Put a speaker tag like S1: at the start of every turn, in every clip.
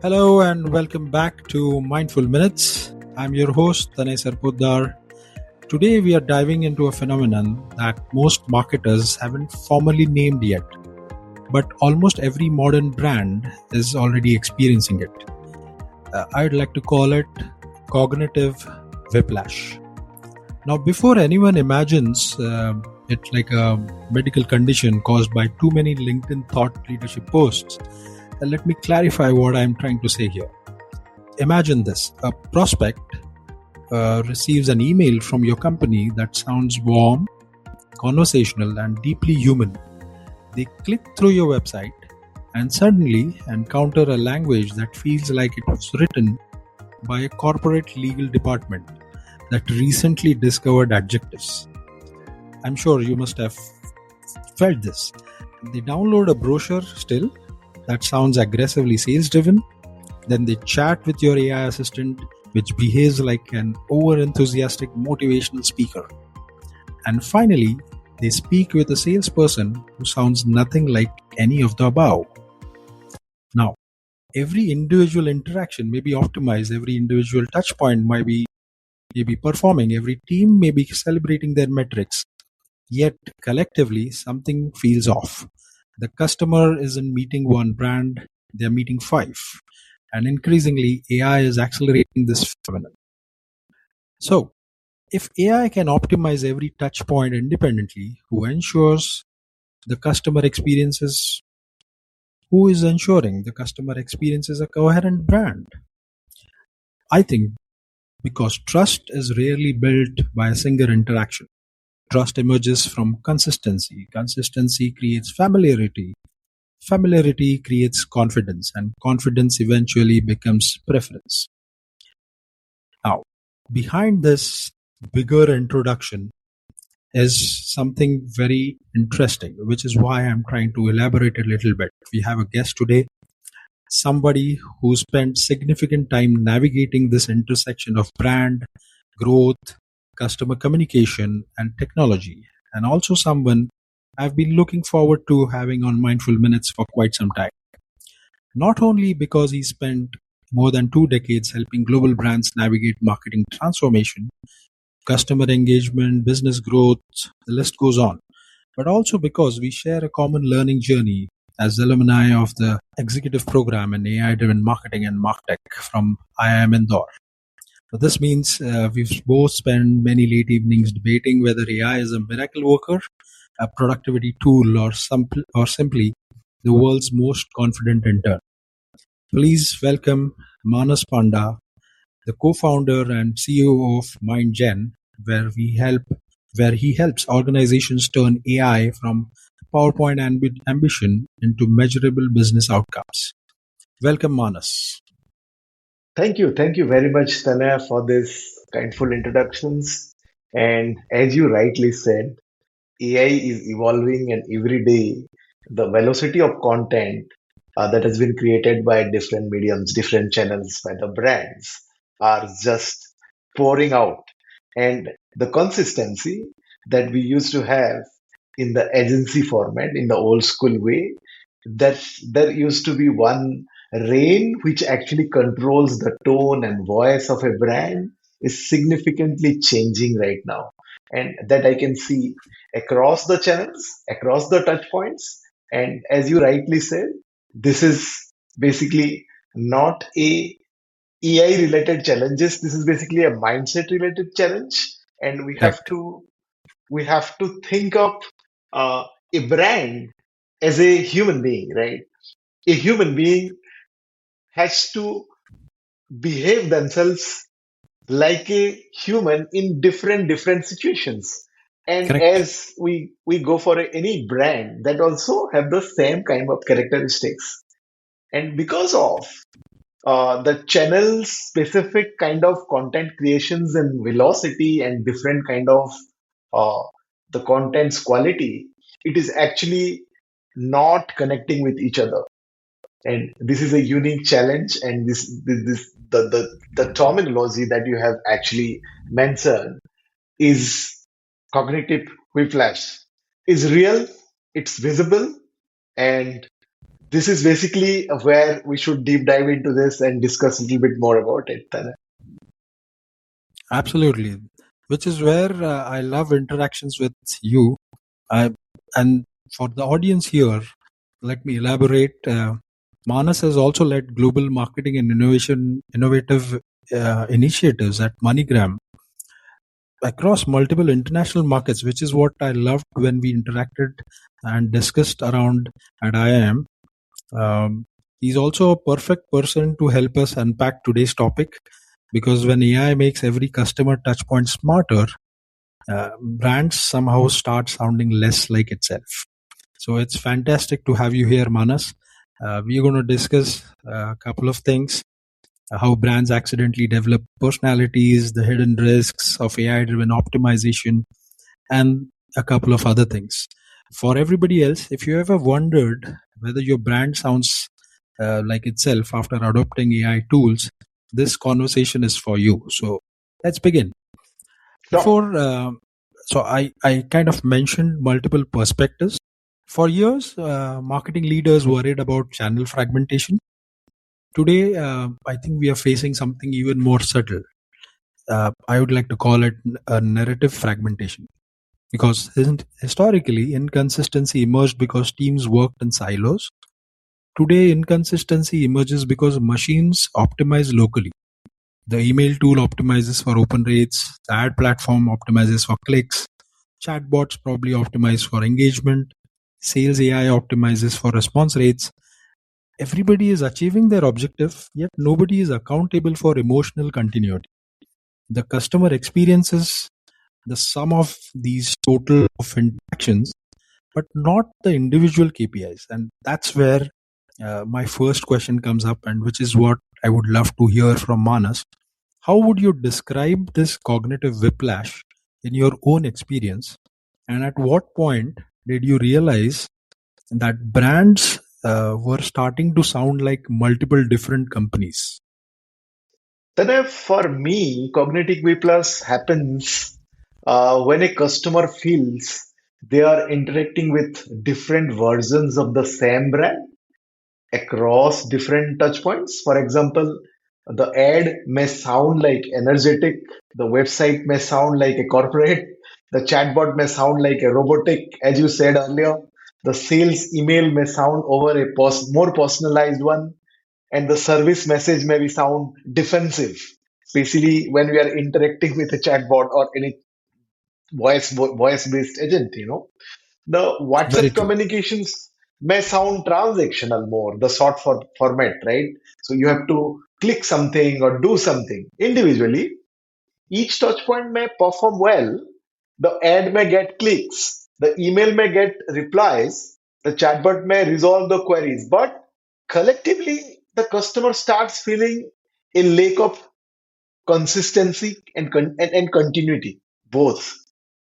S1: Hello and welcome back to Mindful Minutes. I'm your host, Tanay Sarpotdar. Today we are diving into a phenomenon that most marketers haven't formally named yet, but almost every modern brand is already experiencing it. I'd like to call it cognitive whiplash. Now, before anyone imagines it like a medical condition caused by too many LinkedIn thought leadership posts, let me clarify what I'm trying to say here. Imagine this: a prospect receives an email from your company that sounds warm, conversational, and deeply human. They click through your website and suddenly encounter a language that feels like it was written by a corporate legal department that recently discovered adjectives. I'm sure you must have felt this. They download a brochure still that sounds aggressively sales driven. Then they chat with your AI assistant, which behaves like an over enthusiastic motivational speaker. And finally, they speak with a salesperson who sounds nothing like any of the above. Now, every individual interaction may be optimized, every individual touch point might be performing, every team may be celebrating their metrics. Yet collectively, something feels off. The customer isn't meeting one brand, they're meeting five. And increasingly, AI is accelerating this phenomenon. So, if AI can optimize every touch point independently, who ensures the customer experiences? Who is ensuring the customer experience is a coherent brand? I think because trust is rarely built by a single interaction. Trust emerges from consistency. Consistency creates familiarity. Familiarity creates confidence, and confidence eventually becomes preference. Now, behind this bigger introduction is something very interesting, which is why I'm trying to elaborate a little bit. We have a guest today, somebody who spent significant time navigating this intersection of brand, growth, customer communication, and technology, and also someone I've been looking forward to having on Mindful Minutes for quite some time. Not only because he spent more than 2 decades helping global brands navigate marketing transformation, customer engagement, business growth, the list goes on, but also because we share a common learning journey as alumni of the executive program in AI-driven marketing and MarTech from IIM Indore. So this means we've both spent many late evenings debating whether AI is a miracle worker, a productivity tool, or simply the world's most confident intern. Please welcome Manas Panda, the co-founder and CEO of MindGen, where he helps organizations turn AI from PowerPoint ambition into measurable business outcomes. Welcome, Manas.
S2: Thank you. Thank you very much, Tanay, for this kindful introductions. And as you rightly said, AI is evolving, and every day the velocity of content that has been created by different mediums, different channels, by the brands are just pouring out. And the consistency that we used to have in the agency format, in the old school way, that there used to be one rein which actually controls the tone and voice of a brand is significantly changing right now. And that I can see across the channels, across the touch points. And as you rightly said, this is basically not a AI related challenges. This is basically a mindset related challenge. And
S1: Correct.
S2: we have to think of a brand as a human being, right? A human being has to behave themselves like a human in different situations. And
S1: Correct.
S2: as we go for any brand that also have the same kind of characteristics, and because of the channel specific kind of content creations and velocity and different kind of uh, the content's quality, it is actually not connecting with each other. And this is a unique challenge, and this the terminology that you have actually mentioned is cognitive whiplash is real, it's visible, and This is basically where we should deep dive into this and discuss a little bit more about it.
S1: Absolutely. Which is where I love interactions with you. I, and for the audience here, let me elaborate. Manas has also led global marketing and innovative initiatives at MoneyGram across multiple international markets, which is what I loved when we interacted and discussed around at IIM. He's also a perfect person to help us unpack today's topic, because when AI makes every customer touchpoint smarter, brands somehow start sounding less like itself. So it's fantastic to have you here, Manas. We're going to discuss a couple of things: how brands accidentally develop personalities, the hidden risks of AI driven optimization, and a couple of other things. For everybody else, if you ever wondered whether your brand sounds like itself after adopting AI tools, this conversation is for you. So let's begin.
S2: Sure.
S1: Before, I kind of mentioned multiple perspectives. For years, marketing leaders worried about channel fragmentation. Today, I think we are facing something even more subtle. I would like to call it a narrative fragmentation. Because historically, inconsistency emerged because teams worked in silos. Today, inconsistency emerges because machines optimize locally. The email tool optimizes for open rates, the ad platform optimizes for clicks, chatbots probably optimize for engagement, sales AI optimizes for response rates. Everybody is achieving their objective, yet nobody is accountable for emotional continuity. The customer experiences the sum of these total of interactions, but not the individual KPIs. And that's where my first question comes up, and which is what I would love to hear from Manas. How would you describe this cognitive whiplash in your own experience? And at what point did you realize that brands were starting to sound like multiple different companies?
S2: Then, for me, cognitive whiplash happens when a customer feels they are interacting with different versions of the same brand across different touch points. For example, the ad may sound like energetic, the website may sound like a corporate, the chatbot may sound like a robotic, as you said earlier. The sales email may sound over a more personalized one, and the service message may be sound defensive, especially when we are interacting with a chatbot or any voice based agent. The
S1: Very
S2: WhatsApp
S1: true.
S2: communications may sound transactional more, the format, right? So you have to click something or do something individually. Each touch point may perform well. The ad may get clicks, the email may get replies, the chatbot may resolve the queries, but collectively, the customer starts feeling a lack of consistency and continuity, both.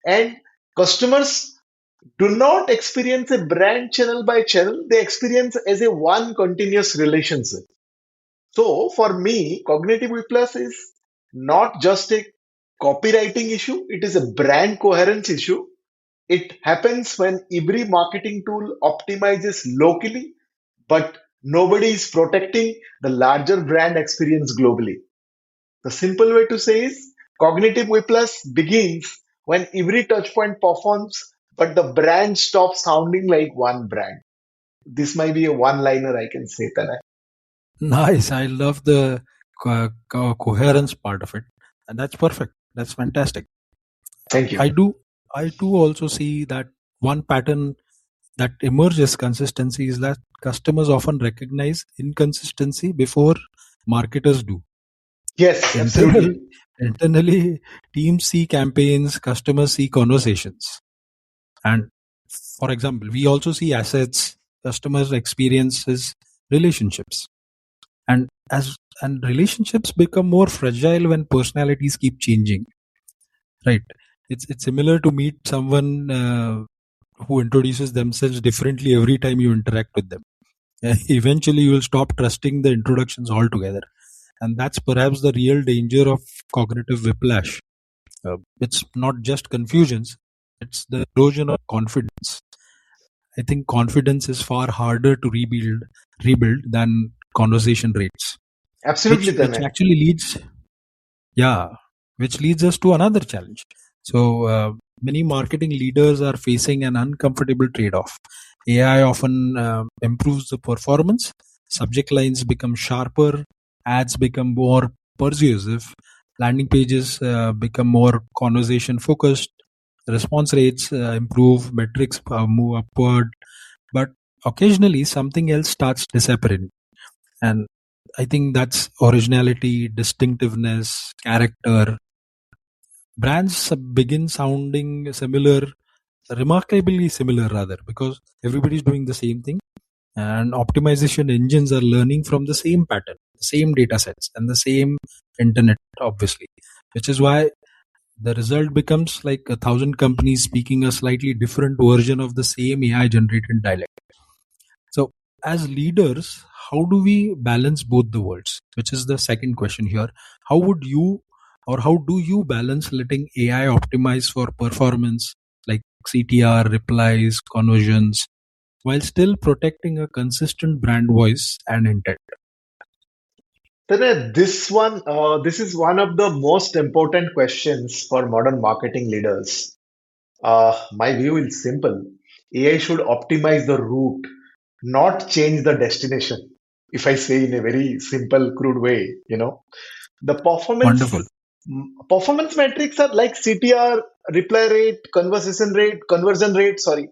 S2: And customers do not experience a brand channel by channel, they experience as a one continuous relationship. So for me, cognitive whiplash is not just a copywriting issue, it is a brand coherence issue. It happens when every marketing tool optimizes locally, but nobody is protecting the larger brand experience globally. The simple way to say is cognitive whiplash begins when every touchpoint performs, but the brand stops sounding like one brand. This might be a one liner I can say, Tanay.
S1: Nice. I love the coherence part of it. And that's perfect. That's fantastic.
S2: Thank you.
S1: I do. I too also see that one pattern that emerges consistency is that customers often recognize inconsistency before marketers do.
S2: Yes,
S1: Internal,
S2: absolutely.
S1: internally, teams see campaigns, customers see conversations. And for example, we also see assets, customers experiences relationships. And as and relationships become more fragile when personalities keep changing. Right. It's similar to meet someone who introduces themselves differently every time you interact with them. Eventually, you will stop trusting the introductions altogether. And that's perhaps the real danger of cognitive whiplash. It's not just confusions, it's the erosion of confidence. I think confidence is far harder to rebuild than conversation rates,
S2: Absolutely,
S1: which
S2: Tanay.
S1: actually leads, yeah, which leads us to another challenge. So many marketing leaders are facing an uncomfortable trade-off. AI often improves the performance, subject lines become sharper, ads become more persuasive, landing pages become more conversation focused, response rates improve, metrics move upward, but occasionally something else starts disappearing. And I think that's originality, distinctiveness, character. Brands begin sounding similar, remarkably similar rather, because everybody's doing the same thing, and optimization engines are learning from the same pattern, the same data sets, and the same internet, obviously, which is why the result becomes like 1,000 companies speaking a slightly different version of the same AI generated dialect. So, as leaders, how do we balance both the worlds? Which is the second question here. How would you or how do you balance letting AI optimize for performance like CTR, replies, conversions, while still protecting a consistent brand voice and intent?
S2: Tanay, this is one of the most important questions for modern marketing leaders. My view is simple. AI should optimize the route, not change the destination. If I say in a very simple, crude way, the
S1: Wonderful.
S2: performance metrics are like CTR, reply rate, conversion rate, sorry,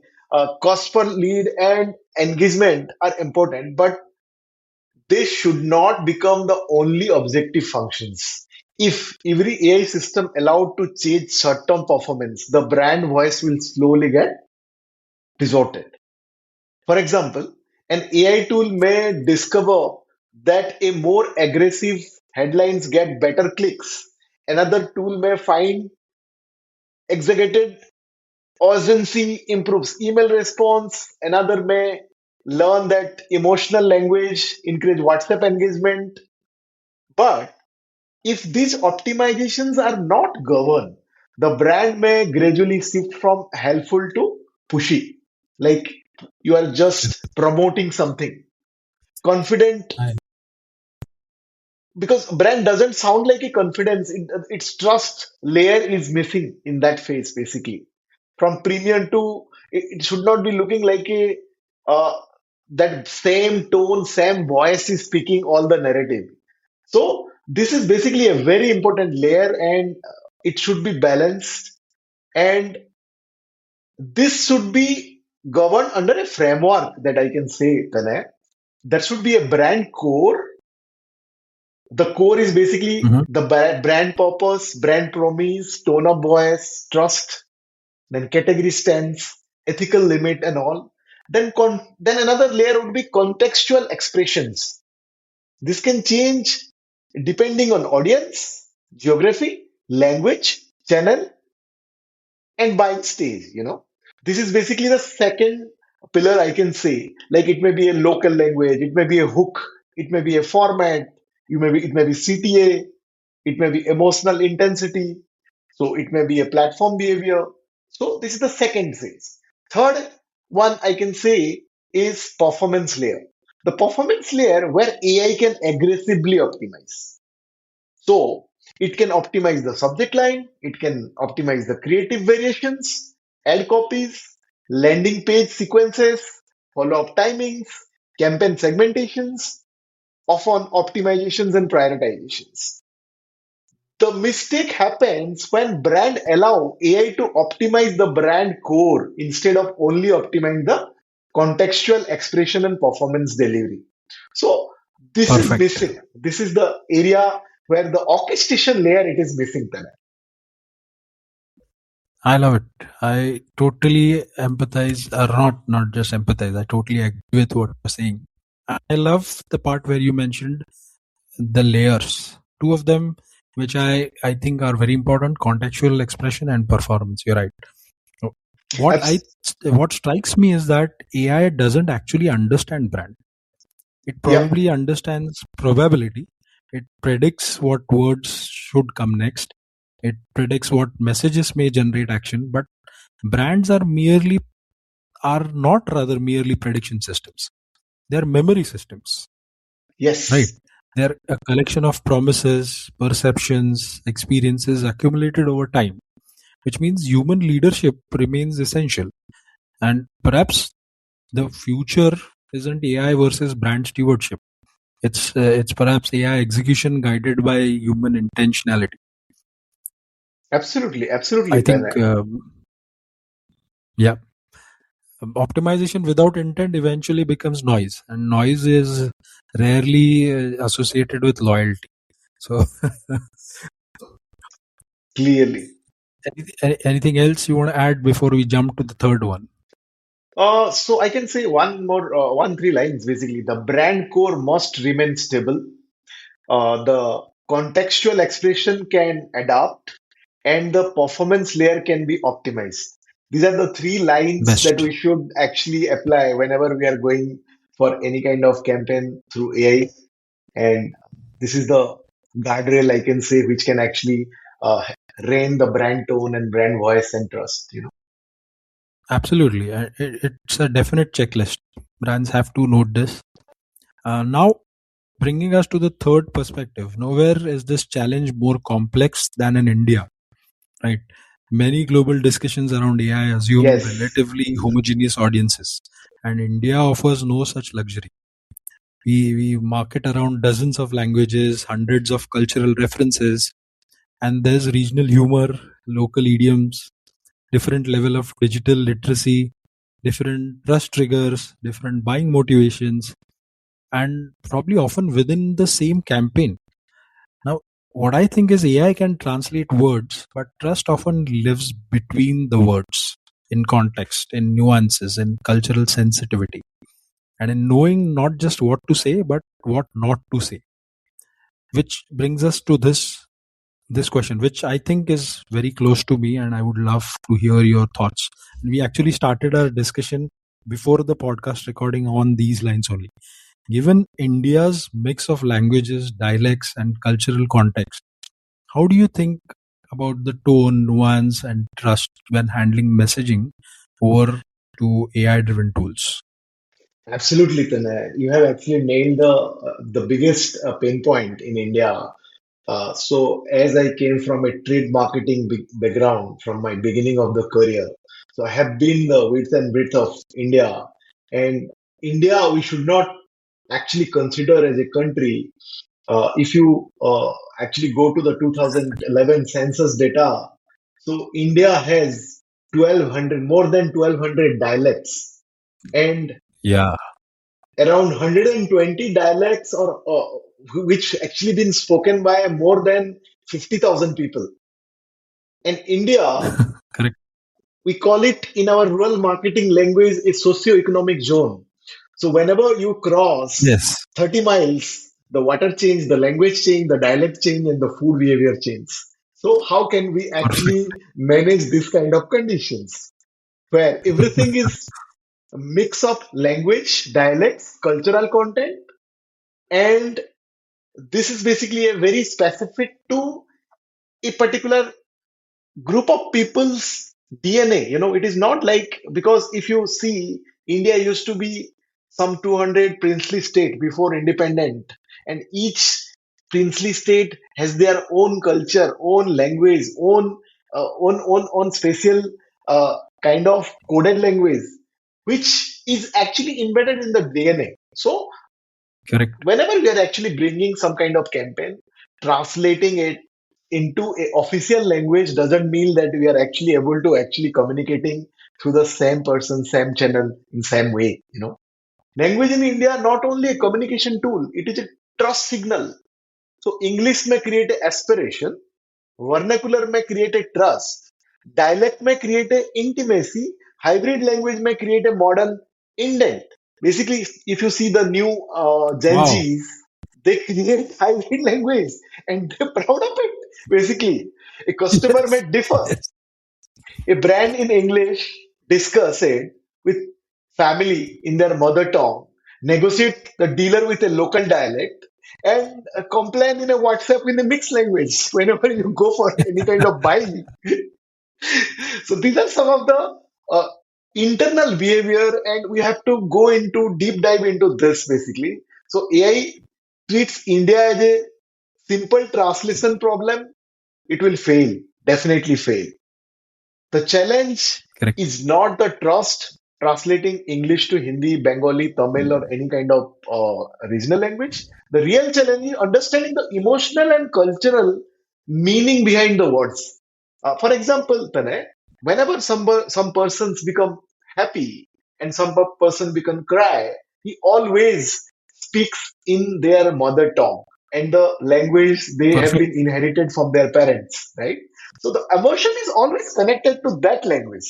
S2: cost per lead, and engagement are important, but they should not become the only objective functions. If every AI system allowed to change short-term performance, the brand voice will slowly get distorted. For example, an AI tool may discover that a more aggressive headlines get better clicks. Another tool may find executed urgency improves email response. Another may learn that emotional language increase WhatsApp engagement. But if these optimizations are not governed, the brand may gradually shift from helpful to pushy. Like you are just promoting something. Confident,
S1: I-
S2: because brand doesn't sound like a confidence, its trust layer is missing in that phase, basically. From premium to, it should not be looking like a that same tone, same voice is speaking all the narrative. So this is basically a very important layer, and it should be balanced, and this should be governed under a framework that I can say, Tanay. There should be a brand core. The core is basically
S1: Mhm.
S2: the brand purpose, brand promise, tone of voice, trust, then category stance, ethical limit, and all. Then another layer would be contextual expressions. This can change depending on audience, geography, language, channel, and buying stage. This is basically the second pillar I can say. Like it may be a local language, it may be a hook, it may be a format, it may be CTA, it may be emotional intensity, so it may be a platform behavior. So this is the second phase. Third one I can say is performance layer. The performance layer where AI can aggressively optimize. So it can optimize the subject line, it can optimize the creative variations, ad copies, landing page sequences, follow-up timings, campaign segmentations, often optimizations and prioritizations. The mistake happens when brand allow AI to optimize the brand core instead of only optimizing the contextual expression and performance delivery. So this is
S1: Perfect.
S2: missing. This is the area where the orchestration layer it is missing, Tanay.
S1: I love it. I totally empathize, or not just empathize. I totally agree with what you're saying. I love the part where you mentioned the layers. Two of them, which I think are very important: contextual expression and performance. You're right. So What I
S2: Abs-
S1: what strikes me is that AI doesn't actually understand brand. It
S2: yeah,
S1: probably understands probability. It predicts what words should come next. It predicts what messages may generate action. But brands are merely are not rather merely prediction systems. They're memory systems, right?
S2: Yes,
S1: They're a collection of promises, perceptions, experiences accumulated over time, which means human leadership remains essential. And perhaps the future isn't AI versus brand stewardship. It's perhaps AI execution guided by human intentionality.
S2: absolutely,
S1: I
S2: absolutely,
S1: think,
S2: Tanay.
S1: yeah, optimization without intent eventually becomes noise, and noise is rarely associated with loyalty. So,
S2: Clearly.
S1: anything else you want to add before we jump to the third one?
S2: So I can say one more, three lines basically. The brand core must remain stable. The contextual expression can adapt, and the performance layer can be optimized. These are the three lines that
S1: Best.
S2: we should actually apply whenever we are going for any kind of campaign through AI. And this is the guardrail I can say, which can actually uh, rein the brand tone and brand voice and trust.
S1: Absolutely. It's a definite checklist. Brands have to note this. Now, bringing us to the third perspective, nowhere is this challenge more complex than in India, right? Many global discussions around AI assume
S2: Yes.
S1: relatively homogeneous audiences, and India offers no such luxury. We market around dozens of languages, hundreds of cultural references, and there's regional humor, local idioms, different level of digital literacy, different trust triggers, different buying motivations, and probably often within the same campaign. Now, what I think is AI can translate words, but trust often lives between the words, in context, in nuances, in cultural sensitivity, and in knowing not just what to say, but what not to say. Which brings us to this question, which I think is very close to me, and I would love to hear your thoughts. We actually started our discussion before the podcast recording on these lines only. Given India's mix of languages, dialects, and cultural context, how do you think about the tone, nuance, and trust when handling messaging over to AI driven tools?
S2: Absolutely, Tanay. You have actually nailed the biggest pain point in India. So, as I came from a trade marketing background from my beginning of the career, so I have been the width and breadth of India. And India, we should not actually consider as a country. If you actually go to the 2011 census data, so India has 1200, more than 1200 dialects. And
S1: Yeah,
S2: around 120 dialects or which actually been spoken by more than 50,000 people. And India,
S1: correct.
S2: we call it in our rural marketing language a socio-economic zone. So whenever you cross
S1: Yes,
S2: 30 miles, the water change, the language change, the dialect change, and the food behavior change. So how can we
S1: perfect.
S2: actually manage this kind of conditions where everything is a mix of language, dialects, cultural content, and this is basically a very specific to a particular group of people's DNA. It is not like, because if you see, India used to be some 200 princely state before independent, and each princely state has their own culture, own language, own special kind of coded language, which is actually embedded in the DNA. So
S1: Correct.
S2: whenever we are actually bringing some kind of campaign, translating it into a official language doesn't mean that we are actually able to actually communicating through the same person, same channel, in same way. Language in India not only a communication tool, it is a trust signal. So English may create a aspiration, vernacular may create a trust, dialect may create a intimacy, hybrid language may create a modern indent. Basically, if you see the new Gen
S1: Wow.
S2: Zs, they create hybrid language and they're proud of it. Basically, a customer may
S1: Yes.
S2: differ.
S1: Yes.
S2: A brand in English discuss it with family in their mother tongue, negotiate the dealer with a local dialect, and complain in a WhatsApp in a mixed language whenever you go for any kind of buying. So these are some of the uh, internal behavior, and we have to go into deep dive into this basically. So AI treats India as a simple translation problem. It will fail, definitely fail. The challenge
S1: Correct.
S2: is not the trust translating English to Hindi, Bengali, Tamil, or any kind of regional language. The real challenge is understanding the emotional and cultural meaning behind the words. For example, Tanay, whenever some persons become happy and some person become cry, he always speaks in their mother tongue and the language they have
S1: Perfect.
S2: been inherited from their parents, right? So the emotion is always connected to that language.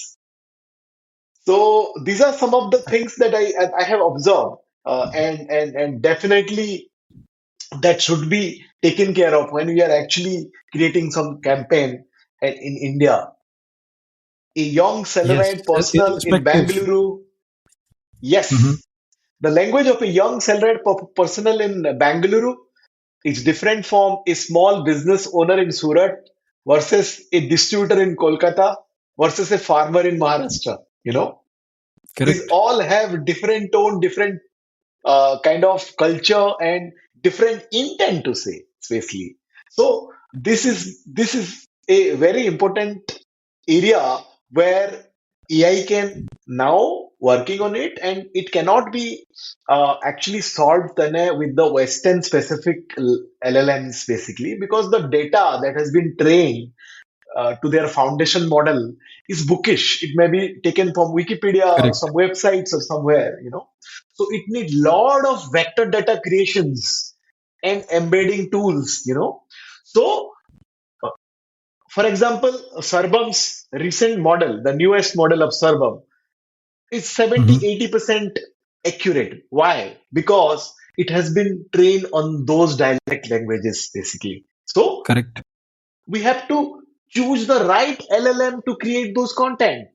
S2: So these are some of the things that I have observed, and definitely that should be taken care of when we are actually creating some campaign in India. A young
S1: Yes.
S2: salaried personal in
S1: Irrespective.
S2: Bangalore,
S1: Hmm.
S2: yes, the language of a young salaried personal in Bangalore is different from a small business owner in Surat versus a distributor in Kolkata versus a farmer in Maharashtra. These
S1: Correct.
S2: all have different tone, different kind of culture, and different intent to say, especially. So this is a very important area where AI can now working on it, and it cannot be actually solved with the Western specific LLMs basically, because the data that has been trained to their foundation model is bookish. It may be taken from Wikipedia or
S1: Correct.
S2: some websites or somewhere. So it needs lot of vector data creations and embedding tools. So, uh, for example, Sarbam's recent model, the newest model of Sarbam, is
S1: Hmm.
S2: 70-80% accurate. Why? Because it has been trained on those dialect languages, basically. So
S1: Correct.
S2: we have to choose the right LLM to create those content.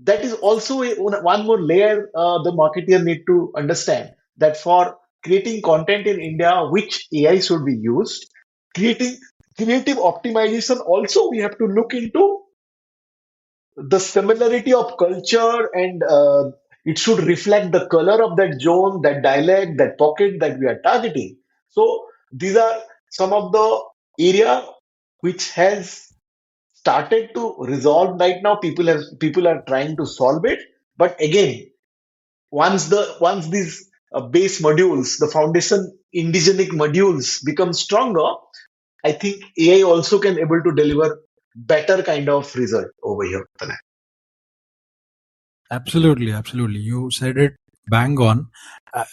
S2: That is also one more layer the marketer need to understand, that for creating content in India, which AI should be used, creating creative optimization also we have to look into the similarity of culture, and it should reflect the color of that zone, that dialect, that pocket that we are targeting. So these are some of the area which has started to resolve right now. People are trying to solve it, but again, once these base modules, the foundation indigenic modules become stronger, I think AI also can able to deliver better kind of result over here, Tanay.
S1: Absolutely. Absolutely. You said it bang on. Uh,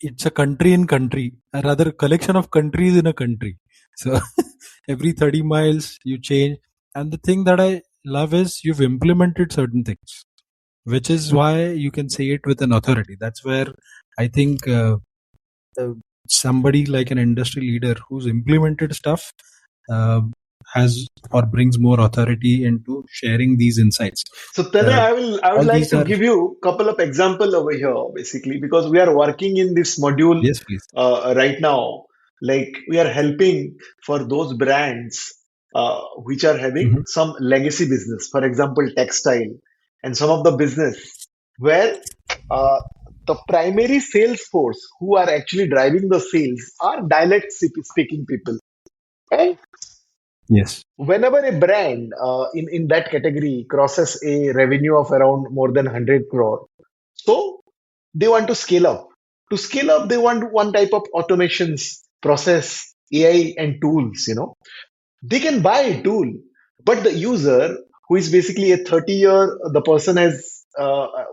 S1: it's a country in country, a rather collection of countries in a country. So every 30 miles you change. And the thing that I love is you've implemented certain things, which is why you can say it with an authority. That's where I think uh, somebody like an industry leader who's implemented stuff uh, has or brings more authority into sharing these insights.
S2: So Tanay,
S1: Uh,
S2: I would
S1: all
S2: like
S1: these
S2: to
S1: are,
S2: give you a couple of example over here, basically, because we are working in this module
S1: yes, please.
S2: right now. Like we are helping for those brands which are having
S1: Hmm.
S2: some legacy business, for example, textile, and some of the business where uh, the primary sales force who are actually driving the sales are dialect speaking people. And
S1: Yes.
S2: whenever a brand in that category crosses a revenue of around more than 100 crore, so they want to scale up. To scale up, they want one type of automations, process, AI, and tools. They can buy a tool, but the user, who is basically a 30-year, the person has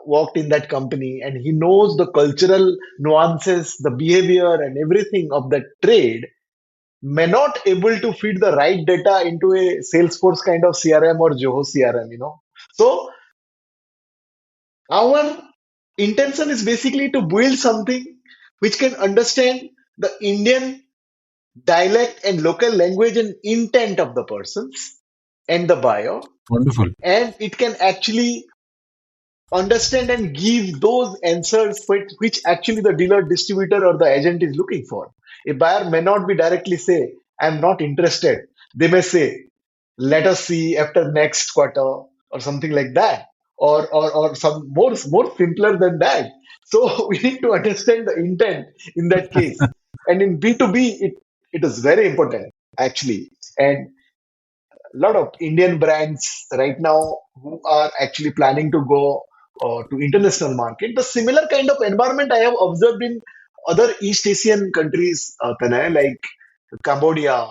S2: worked in that company and he knows the cultural nuances, the behavior, and everything of that trade, may not able to feed the right data into a Salesforce kind of CRM or Zoho CRM. So our intention is basically to build something which can understand the Indian dialect and local language and intent of the persons and the buyer,
S1: Wonderful.
S2: and it can actually understand and give those answers which actually the dealer, distributor, or the agent is looking for. A buyer may not be directly say, I'm not interested. They may say, let us see after next quarter or something like that. or some more simpler than that. So we need to understand the intent in that case. And in B2B, it is very important actually. And a lot of Indian brands right now who are actually planning to go to international market. The similar kind of environment I have observed in other East Asian countries, Tanay, like Cambodia,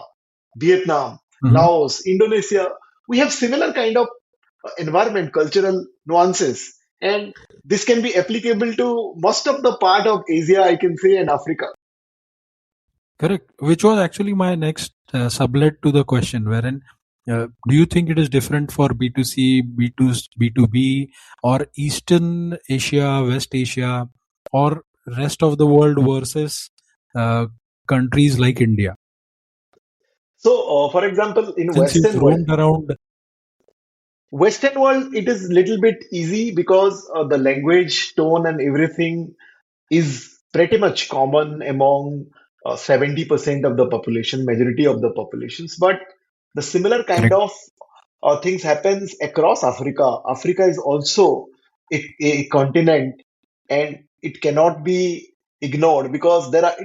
S2: Vietnam,
S1: Mhm.
S2: Laos, Indonesia. We have similar kind of environment, cultural nuances, and this can be applicable to most of the part of Asia, I can say, and Africa.
S1: Correct. Which was actually my next sublet to the question, wherein do you think it is different for B2C, B2, B2B, or Eastern Asia, West Asia, or rest of the world versus uh, countries like India?
S2: So, for example, in
S1: Since you've
S2: Western world,
S1: roamed around,
S2: it is little bit easy because the language, tone, and everything is pretty much common among 70% of the population, majority of the populations. But the similar kind
S1: correct.
S2: of things happens across Africa. Africa is also a continent, and it cannot be ignored because there are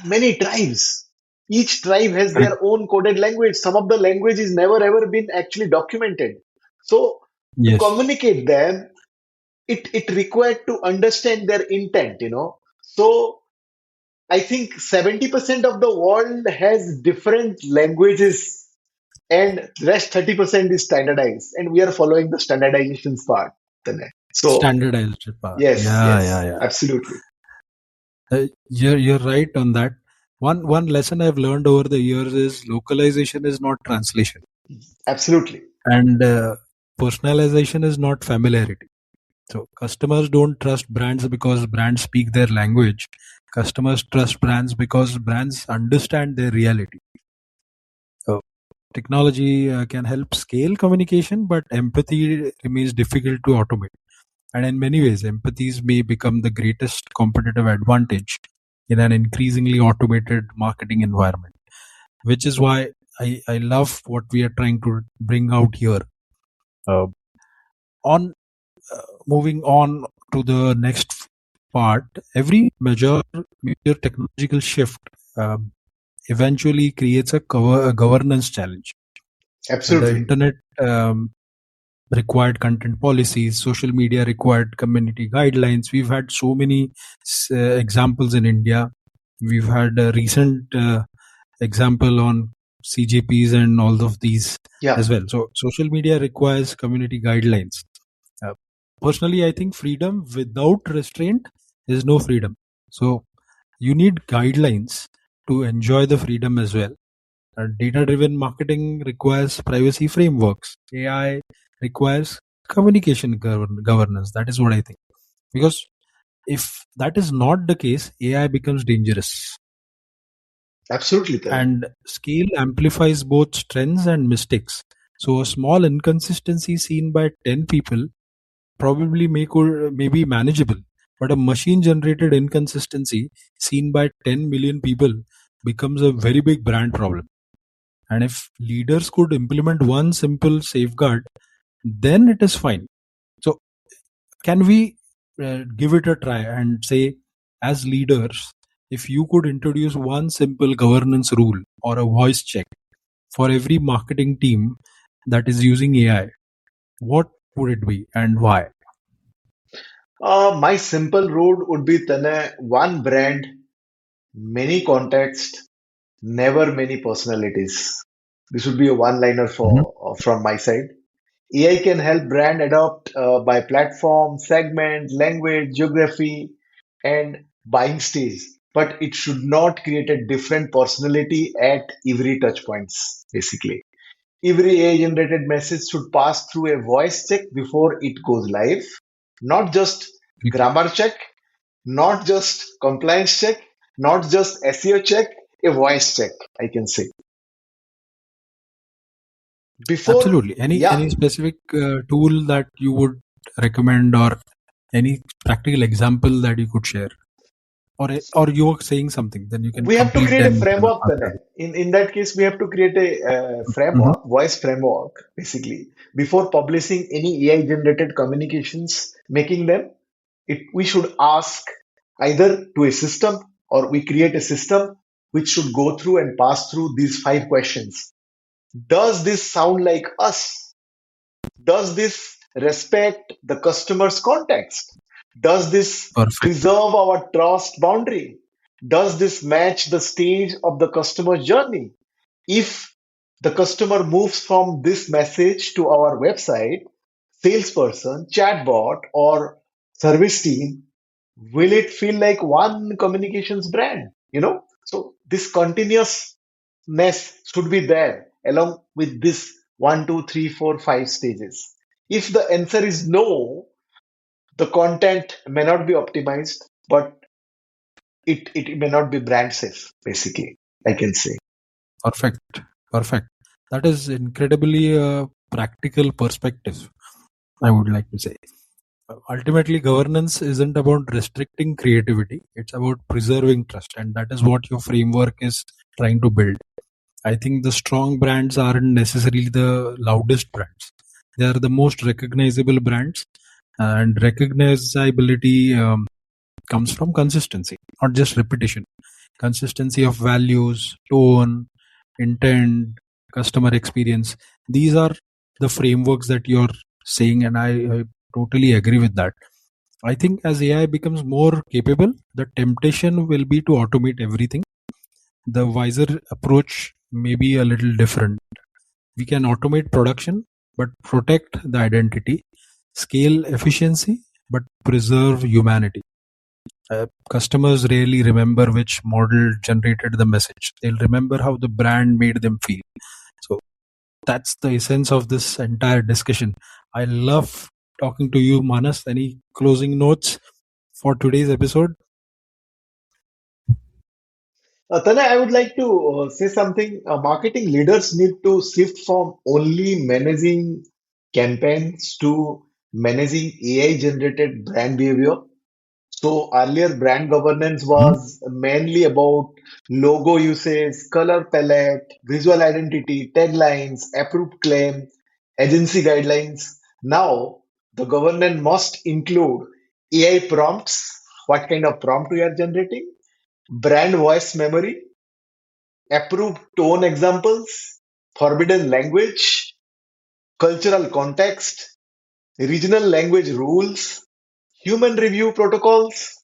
S2: many tribes. Each tribe has
S1: Correct.
S2: their own coded language. Some of the language is never ever been actually documented. So to
S1: Yes.
S2: communicate them, it required to understand their intent. So I think 70% of the world has different languages, and rest 30% is standardized, and we are following the standardizations part, Tanay. So
S1: Standardized part.
S2: yes,
S1: Yeah, yeah,
S2: yes,
S1: yeah.
S2: absolutely.
S1: You're right on that. One lesson I've learned over the years is localization is not translation,
S2: Absolutely.
S1: and personalization is not familiarity. So customers don't trust brands because brands speak their language. Customers trust brands because brands understand their reality. So technology can help scale communication, but empathy remains difficult to automate. And in many ways, empathies may become the greatest competitive advantage in an increasingly automated marketing environment, which is why I love what we are trying to bring out here. Uh, on Moving on to the next part, every major technological shift eventually creates a governance challenge. The
S2: Absolutely.
S1: internet required content policies, social media required community guidelines. We've had so many examples in India. We've had a recent example on CGPs and all of these
S2: Yeah,
S1: as well. So social media requires community guidelines. Uh, Personally, I think freedom without restraint is no freedom. So you need guidelines to enjoy the freedom as well. Data-driven marketing requires privacy frameworks. AI requires governance. That is what I think. Because if that is not the case, AI becomes dangerous.
S2: absolutely, Tanay.
S1: And scale amplifies both strengths and mistakes. So a small inconsistency seen by 10 people probably may be manageable, but a machine generated inconsistency seen by 10 million people becomes a very big brand problem. And if leaders could implement one simple safeguard, then it is fine. So can we give it a try and say, as leaders, if you could introduce one simple governance rule or a voice check for every marketing team that is using AI, what would it be and why?
S2: My simple rule would be, Tanay, one brand, many contexts, never many personalities. This would be a one-liner
S1: Mhm.
S2: for from my side. AI can help brand adopt by platform, segment, language, geography, and buying stage. But it should not create a different personality at every touch points, basically. Every AI generated message should pass through a voice check before it goes live. Not just grammar check, not just compliance check, not just SEO check, a voice check, I can say. Before,
S1: Absolutely. Any
S2: yeah.
S1: specific tool that you would recommend or any practical example that you could share? Or you are saying something, then you can
S2: We have to
S1: complete,
S2: create a
S1: then we can
S2: framework,
S1: answer.
S2: Tanay. In that case, we have to create a
S1: Mhm.
S2: framework, voice framework, basically, before publishing any AI generated communications, making them, we should ask either to a system, or we create a system which should go through and pass through these 5 questions. Does this sound like us? Does this respect the customer's context? Does this
S1: Perfect.
S2: preserve our trust boundary? Does this match the stage of the customer journey? If the customer moves from this message to our website, salesperson, chatbot, or service team, will it feel like one communications brand? So this continuousness should be there along with this 1, 2, 3, 4, 5 stages. If the answer is no, the content may not be optimized, but it may not be brand safe, basically, I can say.
S1: Perfect. Perfect. That is incredibly practical perspective, I would like to say. Ultimately, governance isn't about restricting creativity, it's about preserving trust, and that is what your framework is trying to build. I think the strong brands aren't necessarily the loudest brands, they are the most recognizable brands, and recognizability comes from consistency, not just repetition. Consistency of values, tone, intent, customer experience. These are the frameworks that you're saying, and I totally agree with that. I think as AI becomes more capable, the temptation will be to automate everything. The wiser approach may be a little different. We can automate production, but protect the identity, scale efficiency, but preserve humanity. Customers rarely remember which model generated the message. They'll remember how the brand made them feel. So that's the essence of this entire discussion. I love talking to you, Manas. Any closing notes for today's episode?
S2: Tanay, I would like to say something. Marketing leaders need to shift from only managing campaigns to managing AI generated brand behavior. So earlier, brand governance
S1: Mhm.
S2: was mainly about logo usage, color palette, visual identity, taglines, approved claim, agency guidelines. Now, the governance must include AI prompts, what kind of prompt we are generating, brand voice memory, approved tone examples, forbidden language, cultural context, regional language rules, human review protocols.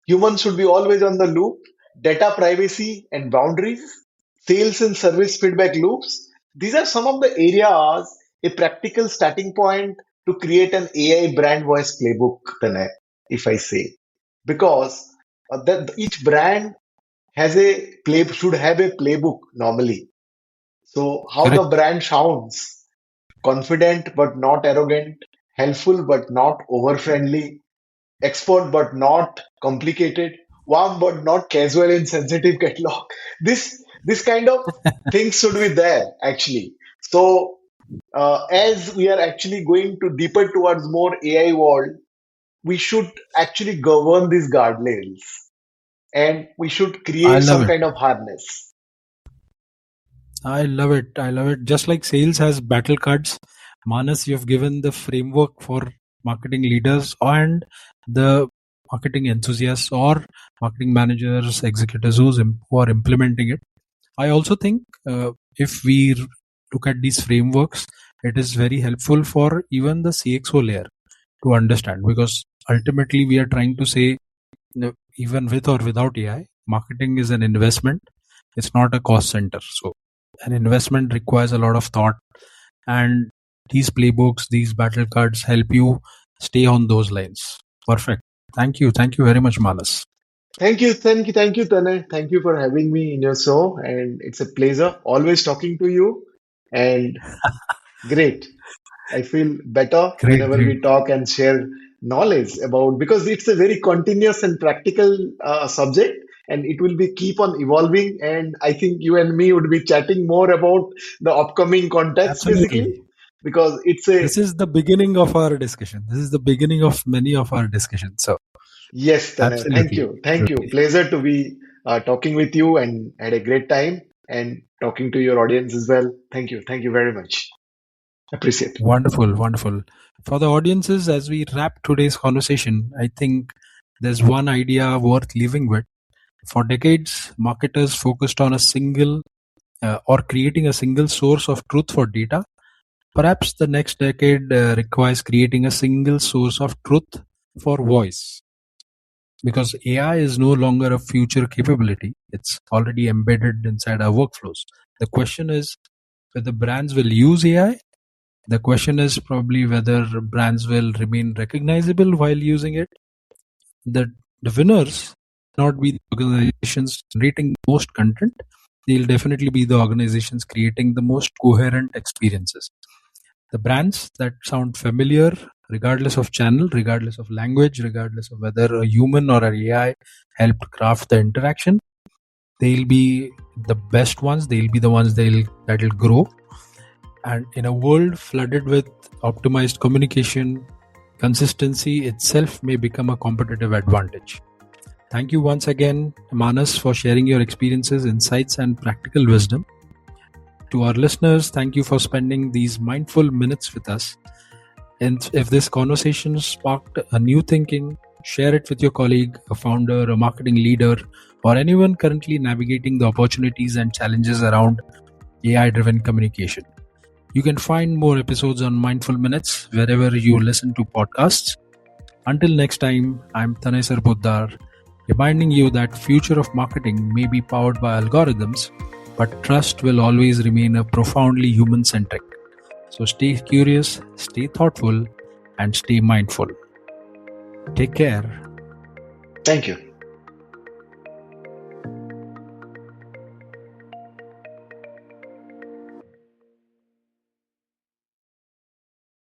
S2: Humans should be always on the loop, data privacy and boundaries, sales and service feedback loops. These are some of the areas, a practical starting point to create an AI brand voice playbook, Tanay, if I say. Because each brand has a should have a playbook normally. So how the
S1: Correct.
S2: brand sounds, confident but not arrogant, helpful but not over friendly, expert but not complicated, warm but not casual in sensitive catalog. This kind of things should be there actually. So as we are actually going to deeper towards more AI world, we should actually govern these guardrails, and we should
S1: I
S2: create
S1: love
S2: some
S1: it.
S2: kind of harness.
S1: I love it. I love it. Just like sales has battle cards, Manas, you've given the framework for marketing leaders and the marketing enthusiasts or marketing managers, executives who are implementing it. I also think if we look at these frameworks, it is very helpful for even the CXO layer to understand, because ultimately we are trying to say, even with or without AI, marketing is an investment. It's not a cost center. So an investment requires a lot of thought, and these playbooks, these battle cards help you stay on those lines. Perfect. Thank you. Thank you very much, Manas.
S2: Thank you, Tanay. Thank you for having me in your show, and it's a pleasure always talking to you. And great. I feel better
S1: Great,
S2: whenever
S1: great.
S2: we talk and share knowledge about, because it's a very continuous and practical subject, and it will be keep on evolving. And I think you and me would be chatting more about the upcoming context basically,
S1: Absolutely.
S2: because it's a
S1: This is the beginning of our discussion. This is the beginning of many of our discussions. So
S2: Yes, Tanay. Thank
S1: Absolutely.
S2: you. Thank you.
S1: Absolutely.
S2: Pleasure to be talking with you and had a great time and talking to your audience as well. Thank you. Thank you very much. Appreciate it.
S1: Wonderful, wonderful. For the audiences, as we wrap today's conversation, I think there's one idea worth leaving with. For decades, marketers focused on a single or creating a single source of truth for data. Perhaps the next decade requires creating a single source of truth for voice. Because AI is no longer a future capability, it's already embedded inside our workflows. The question is whether brands will use AI. The question is probably whether brands will remain recognizable while using it. The winners not be the organizations generating the most content. They'll definitely be the organizations creating the most coherent experiences. The brands that sound familiar, regardless of channel, regardless of language, regardless of whether a human or an AI helped craft the interaction, they'll be the best ones. They'll be the ones that'll grow. And in a world flooded with optimized communication, consistency itself may become a competitive advantage. Thank you once again, Manas, for sharing your experiences, insights, and practical wisdom. To our listeners, thank you for spending these mindful minutes with us. And if this conversation sparked a new thinking, share it with your colleague, a founder, a marketing leader, or anyone currently navigating the opportunities and challenges around AI-driven communication. You can find more episodes on Mindful Minutes wherever you listen to podcasts. Until next time, I'm Tanay Sarpotdar, reminding you that future of marketing may be powered by algorithms, but trust will always remain a profoundly human-centric. So stay curious, stay thoughtful, and stay mindful. Take care.
S2: Thank you.